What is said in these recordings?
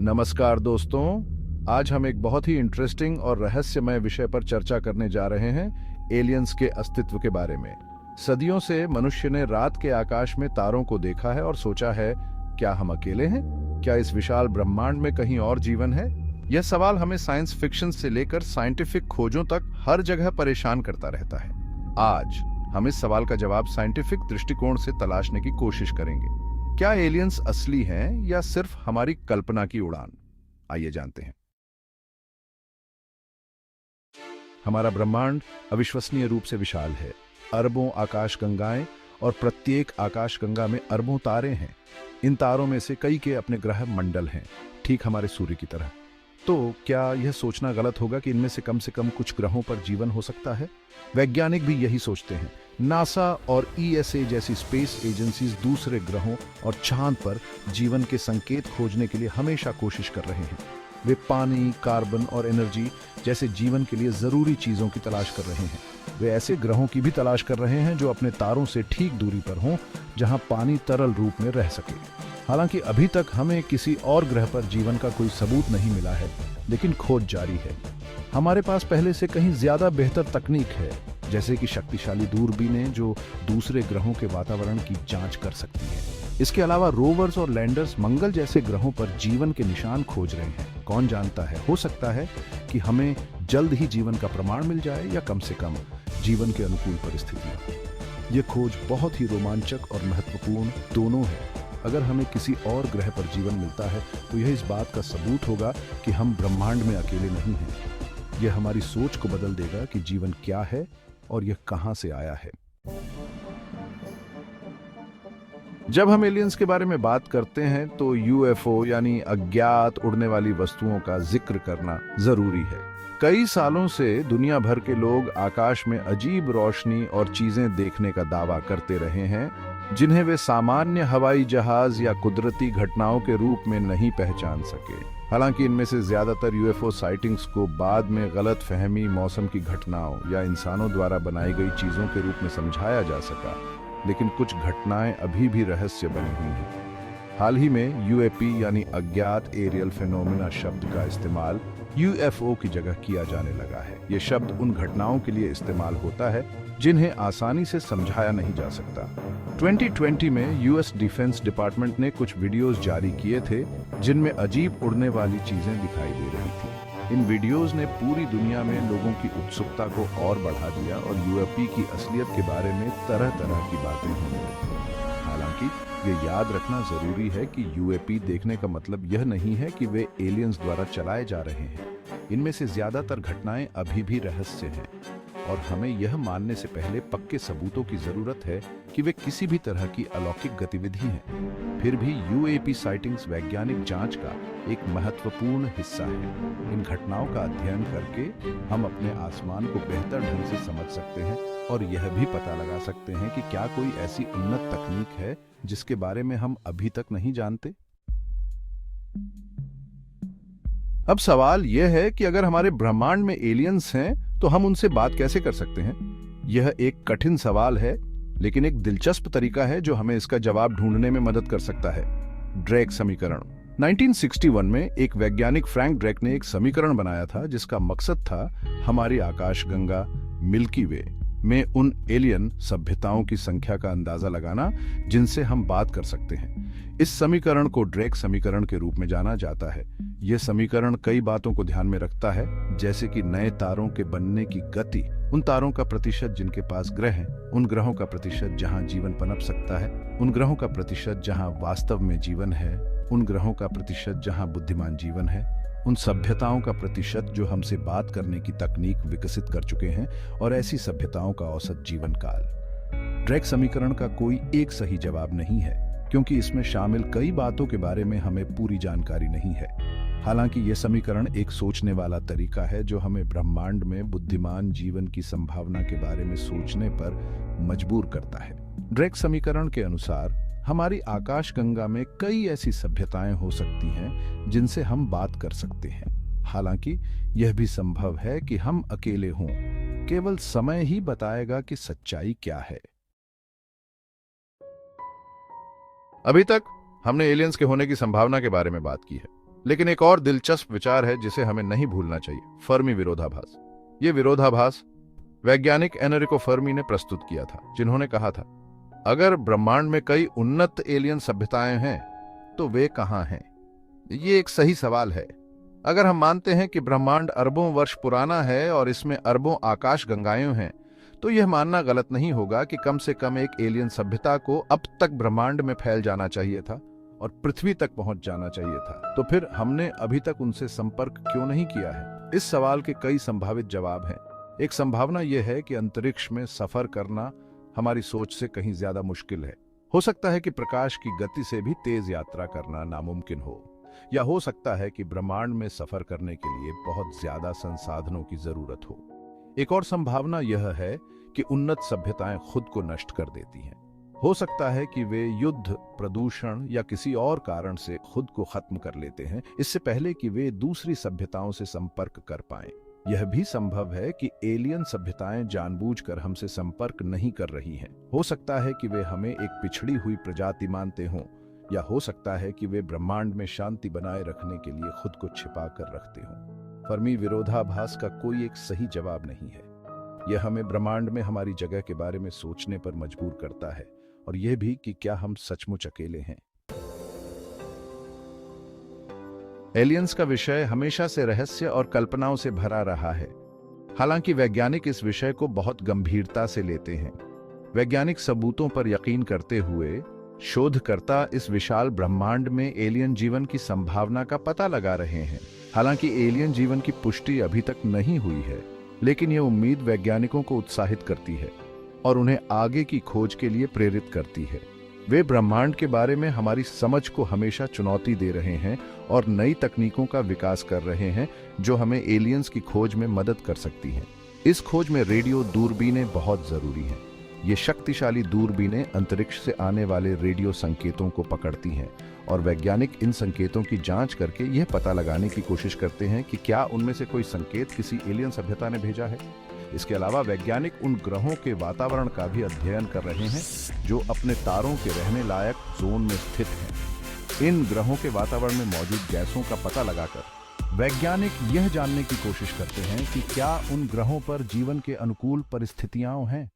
नमस्कार दोस्तों, आज हम एक बहुत ही इंटरेस्टिंग और रहस्यमय विषय पर चर्चा करने जा रहे हैं, एलियंस के अस्तित्व के बारे में। सदियों से मनुष्य ने रात के आकाश में तारों को देखा है और सोचा है, क्या हम अकेले हैं? क्या इस विशाल ब्रह्मांड में कहीं और जीवन है? यह सवाल हमें साइंस फिक्शन से लेकर साइंटिफिक खोजों तक हर जगह परेशान करता रहता है। आज हम इस सवाल का जवाब साइंटिफिक दृष्टिकोण से तलाशने की कोशिश करेंगे। क्या एलियंस असली हैं या सिर्फ हमारी कल्पना की उड़ान? आइए जानते हैं। हमारा ब्रह्मांड अविश्वसनीय रूप से विशाल है। अरबों आकाशगंगाएं और प्रत्येक आकाशगंगा में अरबों तारे हैं। इन तारों में से कई के अपने ग्रह मंडल हैं, ठीक हमारे सूर्य की तरह। तो क्या यह सोचना गलत होगा कि इनमें से कम कुछ ग्रहों पर जीवन हो सकता है? वैज्ञानिक भी यही सोचते हैं। नासा और ईएसए जैसी स्पेस एजेंसीज दूसरे ग्रहों और चांद पर जीवन के संकेत खोजने के लिए हमेशा कोशिश कर रहे हैं। वे पानी, कार्बन और एनर्जी जैसे जीवन के लिए जरूरी चीजों की तलाश कर रहे हैं। वे ऐसे ग्रहों की भी तलाश कर रहे हैं जो अपने तारों से ठीक दूरी पर हों, जहां पानी तरल रूप में रह सके। हालांकि अभी तक हमें किसी और ग्रह पर जीवन का कोई सबूत नहीं मिला है, लेकिन खोज जारी है। हमारे पास पहले से कहीं ज्यादा बेहतर तकनीक है, जैसे कि शक्तिशाली दूरबीनें जो दूसरे ग्रहों के वातावरण की जांच कर सकती हैं। इसके अलावा रोवर्स और लैंडर्स मंगल जैसे ग्रहों पर जीवन के निशान खोज रहे हैं। कौन जानता है, हो सकता है कि हमें जल्द ही जीवन का प्रमाण मिल जाए, या कम से कम जीवन के अनुकूल परिस्थितियां। ये खोज बहुत ही रोमांचक और महत्वपूर्ण दोनों है। अगर हमें किसी और ग्रह पर जीवन मिलता है तो यह इस बात का सबूत होगा कि हम ब्रह्मांड में अकेले नहीं हैं। यह हमारी सोच को बदल देगा कि जीवन क्या है और यह कहां से आया है। जब हम एलियंस के बारे में बात करते हैं तो यूएफओ यानी अज्ञात उड़ने वाली वस्तुओं का जिक्र करना जरूरी है। कई सालों से दुनिया भर के लोग आकाश में अजीब रोशनी और चीजें देखने का दावा करते रहे हैं, जिन्हें वे सामान्य हवाई जहाज या कुदरती घटनाओं के रूप में नहीं पहचान सके। हालांकि इनमें से ज्यादातर यूएफओ साइटिंग्स को बाद में गलत फहमी, मौसम की घटनाओं या इंसानों द्वारा बनाई गई चीजों के रूप में समझाया जा सका, लेकिन कुछ घटनाएं अभी भी रहस्य बनी हुई हैं। हाल ही में यूएपी यानी अज्ञात एरियल फेनोमेना शब्द का इस्तेमाल यूएफओ की जगह किया जाने लगा है। ये शब्द उन घटनाओं के लिए इस्तेमाल होता है जिन्हें आसानी से समझाया नहीं जा सकता। 2020 में यूएस डिफेंस डिपार्टमेंट ने कुछ वीडियोस जारी किए थे जिनमें अजीब उड़ने वाली चीजें दिखाई दे रही थी। इन वीडियोस ने पूरी दुनिया में लोगों की उत्सुकता को और बढ़ा दिया और यूएपी की असलियत के बारे में तरह तरह की बातें होने लगी। हालांकि ये याद रखना जरूरी है कि यूएपी देखने का मतलब यह नहीं है कि वे एलियंस द्वारा चलाए जा रहे हैं। इनमें से ज्यादातर घटनाएं अभी भी रहस्य हैं और हमें यह मानने से पहले पक्के सबूतों की जरूरत है कि वे किसी भी तरह की अलौकिक गतिविधि हैं। फिर भी यूएपी साइटिंग्स वैज्ञानिक जांच का एक महत्वपूर्ण हिस्सा है। इन घटनाओं का अध्ययन करके हम अपने आसमान को बेहतर ढंग से समझ सकते हैं और यह भी पता लगा सकते हैं कि क्या कोई ऐसी उन्नत तकनीक है जिसके बारे में हम अभी तक नहीं जानते। अब सवाल यह है कि अगर हमारे ब्रह्मांड में एलियंस हैं तो हम उनसे बात कैसे कर सकते हैं? यह एक कठिन सवाल है, लेकिन एक दिलचस्प तरीका है जो हमें इसका जवाब ढूंढने में मदद कर सकता है। ड्रेक समीकरण। 1961 में एक वैज्ञानिक फ्रैंक ड्रेक ने एक समीकरण बनाया था जिसका मकसद था हमारी आकाशगंगा मिल्की वे में उन एलियन सभ्यताओं की संख्या का अंदाजा लगाना जिनसे हम बात कर सकते हैं। इस समीकरण को ड्रेक समीकरण के रूप में जाना जाता है। यह समीकरण कई बातों को ध्यान में रखता है, जैसे कि नए तारों के बनने की गति, उन तारों का प्रतिशत जिनके पास ग्रह हैं, उन ग्रहों का प्रतिशत जहां जीवन पनप सकता है, उन ग्रहों का प्रतिशत जहां वास्तव में जीवन है, उन ग्रहों का प्रतिशत जहां बुद्धिमान जीवन है, उन सभ्यताओं का प्रतिशत जो हमसे बात करने की तकनीक विकसित कर चुके हैं, और ऐसी सभ्यताओं का औसत जीवन काल। ड्रेक समीकरण का कोई एक सही जवाब नहीं है, क्योंकि इसमें शामिल कई बातों के बारे में हमें पूरी जानकारी नहीं है। हालांकि यह समीकरण एक सोचने वाला तरीका है जो हमें ब्रह्मांड में बुद्धिमान जीवन की संभावना के बारे में सोचने पर मजबूर करता है। ड्रेक समीकरण के अनुसार हमारी आकाशगंगा में कई ऐसी सभ्यताएं हो सकती हैं जिनसे हम बात कर सकते हैं। हालांकि यह भी संभव है कि हम अकेले हों। केवल समय ही बताएगा कि सच्चाई क्या है। अभी तक हमने एलियंस के होने की संभावना के बारे में बात की है, लेकिन एक और दिलचस्प विचार है जिसे हमें नहीं भूलना चाहिए, फर्मी विरोधाभास। ये विरोधाभास वैज्ञानिक एनरिको फर्मी ने प्रस्तुत किया था, जिन्होंने कहा था, अगर ब्रह्मांड में कई उन्नत एलियन सभ्यताएं हैं तो वे कहां हैं? ये एक सही सवाल है। अगर हम मानते हैं कि ब्रह्मांड अरबों वर्ष पुराना है और इसमें अरबों आकाश गंगाएं हैं, तो यह मानना गलत नहीं होगा कि कम से कम एक एलियन सभ्यता को अब तक ब्रह्मांड में फैल जाना चाहिए था और पृथ्वी तक पहुंच जाना चाहिए था। तो फिर हमने अभी तक उनसे संपर्क क्यों नहीं किया है? इस सवाल के कई संभावित जवाब हैं। एक संभावना यह है कि अंतरिक्ष में सफर करना हमारी सोच से कहीं ज्यादा मुश्किल है। हो सकता है कि प्रकाश की गति से भी तेज यात्रा करना नामुमकिन हो, या हो सकता है कि ब्रह्मांड में सफर करने के लिए बहुत ज्यादा संसाधनों की जरूरत हो। एक और संभावना यह है कि उन्नत सभ्यताएं खुद को नष्ट कर देती हैं। हो सकता है कि वे युद्ध, प्रदूषण या किसी और कारण से खुद को खत्म कर लेते हैं, इससे पहले कि वे दूसरी सभ्यताओं से संपर्क कर पाएं। यह भी संभव है कि एलियन सभ्यताएं जानबूझकर हमसे संपर्क नहीं कर रही हैं। हो सकता है कि वे हमें एक पिछड़ी हुई प्रजाति मानते हों, या हो सकता है कि वे ब्रह्मांड में शांति बनाए रखने के लिए खुद को छिपा कर रखते हों। फर्मी विरोधाभास का कोई एक सही जवाब नहीं है। यह हमें ब्रह्मांड में हमारी जगह के बारे में सोचने पर मजबूर करता है, और यह भी कि क्या हम सचमुच अकेले हैं। एलियंस का विषय हमेशा से रहस्य और कल्पनाओं से भरा रहा है। हालांकि वैज्ञानिक इस विषय को बहुत गंभीरता से लेते हैं। वैज्ञानिक सबूतों पर यकीन करते हुए शोधकर्ता इस विशाल ब्रह्मांड में एलियन जीवन की संभावना का पता लगा रहे हैं। हालांकि एलियन जीवन की पुष्टि अभी तक नहीं हुई है, लेकिन यह उम्मीद वैज्ञानिकों को उत्साहित करती है और उन्हें आगे की खोज के लिए प्रेरित करती है। वे ब्रह्मांड के बारे में हमारी समझ को हमेशा चुनौती दे रहे हैं और नई तकनीकों का विकास कर रहे हैं जो हमें एलियंस की खोज में मदद कर सकती हैं। इस खोज में रेडियो दूरबीनें बहुत जरूरी हैं। ये शक्तिशाली दूरबीनें अंतरिक्ष से आने वाले रेडियो संकेतों को पकड़ती हैं और वैज्ञानिक इन संकेतों की जांच करके यह पता लगाने की कोशिश करते हैं कि क्या उनमें से कोई संकेत किसी एलियन सभ्यता ने भेजा है। इसके अलावा वैज्ञानिक उन ग्रहों के वातावरण का भी अध्ययन कर रहे हैं जो अपने तारों के रहने लायक जोन में स्थित हैं। इन ग्रहों के वातावरण में मौजूद गैसों का पता लगाकर वैज्ञानिक यह जानने की कोशिश करते हैं कि क्या उन ग्रहों पर जीवन के अनुकूल परिस्थितियां हैं।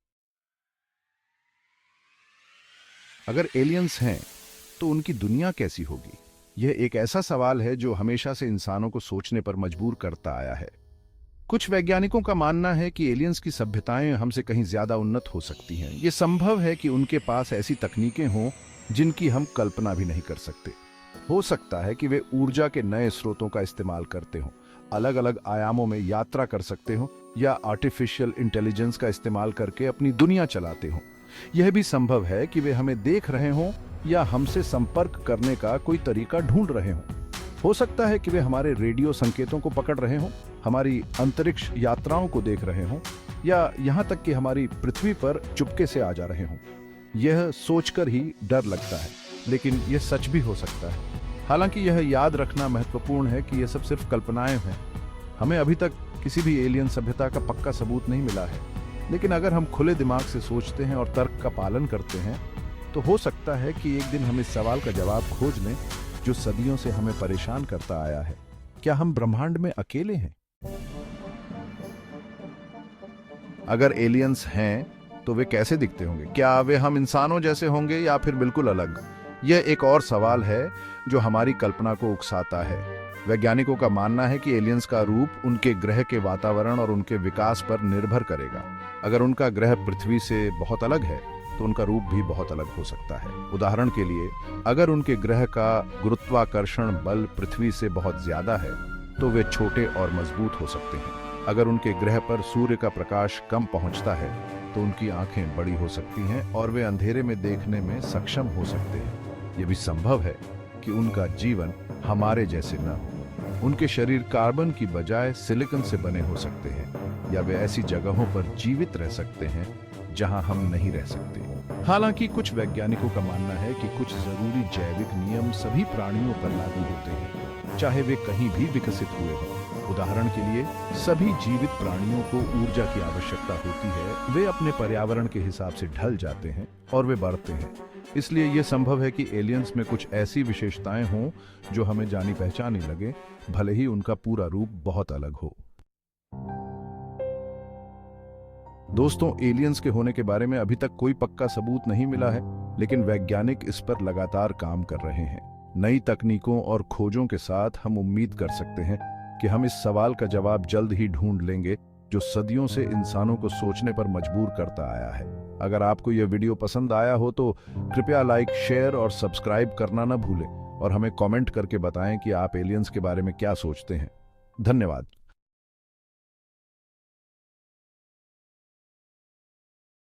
अगर एलियंस हैं तो उनकी दुनिया कैसी होगी? यह एक ऐसा सवाल है जो हमेशा से इंसानों को सोचने पर मजबूर करता आया है। कुछ वैज्ञानिकों का मानना है कि एलियंस की सभ्यताएं हमसे कहीं ज्यादा उन्नत हो सकती हैं। यह संभव है कि उनके पास ऐसी तकनीकें हों जिनकी हम कल्पना भी नहीं कर सकते। हो सकता है कि वे ऊर्जा के नए स्रोतों का इस्तेमाल करते हों, अलग अलग आयामों में यात्रा कर सकते हों, या आर्टिफिशियल इंटेलिजेंस का इस्तेमाल करके अपनी दुनिया चलाते हों। यह भी संभव है कि वे हमें देख रहे हों या हमसे संपर्क करने का कोई तरीका ढूंढ रहे हों। हो सकता है कि वे हमारे रेडियो संकेतों को पकड़ रहे हों, हमारी अंतरिक्ष यात्राओं को देख रहे हों, या यहाँ तक कि हमारी पृथ्वी पर चुपके से आ जा रहे हों। यह सोचकर ही डर लगता है, लेकिन यह सच भी हो सकता है। हालांकि यह याद रखना महत्वपूर्ण है कि यह सब सिर्फ कल्पनाएं हैं। हमें अभी तक किसी भी एलियन सभ्यता का पक्का सबूत नहीं मिला है, लेकिन अगर हम खुले दिमाग से सोचते हैं और तर्क का पालन करते हैं तो हो सकता है कि एक दिन हम इस सवाल का जवाब खोज लें जो सदियों से हमें परेशान करता आया है। क्या हम ब्रह्मांड में अकेले हैं? अगर एलियंस हैं तो वे कैसे दिखते होंगे? क्या वे हम इंसानों जैसे होंगे या फिर बिल्कुल अलग? यह एक और सवाल है जो हमारी कल्पना को उकसाता है। वैज्ञानिकों का मानना है कि एलियंस का रूप उनके ग्रह के वातावरण और उनके विकास पर निर्भर करेगा। अगर उनका ग्रह पृथ्वी से बहुत अलग है तो उनका रूप भी बहुत अलग हो सकता है। उदाहरण के लिए, अगर उनके ग्रह का गुरुत्वाकर्षण बल पृथ्वी से बहुत ज्यादा है तो वे छोटे और मजबूत हो सकते हैं। अगर उनके ग्रह पर सूर्य का प्रकाश कम पहुंचता है तो उनकी आंखें बड़ी हो सकती हैं और वे अंधेरे में देखने में सक्षम हो सकते हैं। यह भी संभव है कि उनका जीवन हमारे जैसे न हो। उनके शरीर कार्बन की बजाय सिलिकॉन से बने हो सकते हैं, या वे ऐसी जगहों पर जीवित रह सकते हैं जहां हम नहीं रह सकते। हालांकि कुछ वैज्ञानिकों का मानना है कि कुछ जरूरी जैविक नियम सभी प्राणियों पर लागू होते हैं, चाहे वे कहीं भी विकसित हुए हों। उदाहरण के लिए, सभी जीवित प्राणियों को ऊर्जा की आवश्यकता होती है। वे अपने पर्यावरण के हिसाब से ढल जाते हैं और वे बढ़ते हैं। इसलिए यह संभव है कि एलियंस में कुछ ऐसी विशेषताएं हों जो हमें जानी पहचानी लगे, भले ही उनका पूरा रूप बहुत अलग हो। दोस्तों, एलियंस के होने के बारे में अभी तक कोई पक्का सबूत नहीं मिला है, लेकिन वैज्ञानिक इस पर लगातार काम कर रहे हैं। नई तकनीकों और खोजों के साथ हम उम्मीद कर सकते हैं कि हम इस सवाल का जवाब जल्द ही ढूंढ लेंगे जो सदियों से इंसानों को सोचने पर मजबूर करता आया है। अगर आपको यह वीडियो पसंद आया हो तो कृपया लाइक, शेयर और सब्सक्राइब करना न भूलें और हमें कमेंट करके बताएं कि आप एलियंस के बारे में क्या सोचते हैं। धन्यवाद।